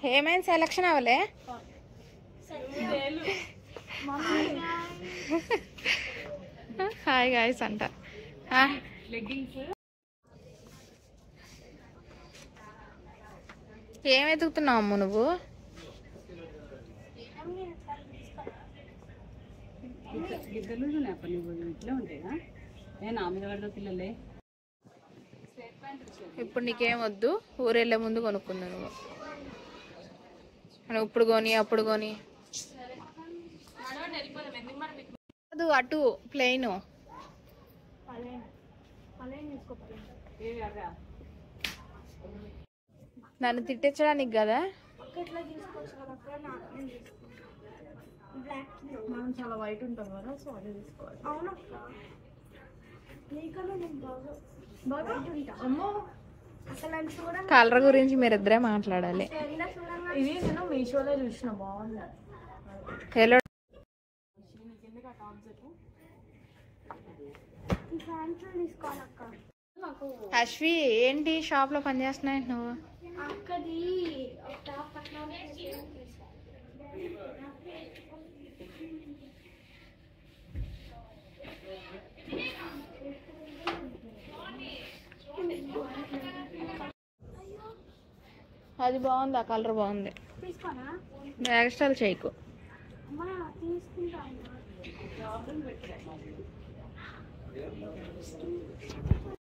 ఏమైంది సెలక్షన్ అవ్వలే? Hi guys అంట. ఏం వెతుకుతున్నావు అమ్మ నువ్వు? ఇప్పుడు నీకేం వద్దు, ఊరెళ్ళే ముందు కొనుక్కుందా నువ్వు. ఇప్పుడు కొని అప్పుడు కొని అటు ప్లెయిన్. నన్ను తిట్టించడానికి కదా. చాలా వైట్ ఉంటాం కదా, సో అదే తీసుకోవాలి. కలర్ గురించి మీరిద్దరే మాట్లాడాలి. ఇది నేను మీషోలో చూసిన, బాగుంది. హలో అశ్వి, ఏంటి షాప్ లో పని చేస్తున్నాయి నువ్వు? అది బాగుంది, ఆ కలర్ బాగుంది. ఎక్స్ట్రా చేయకు.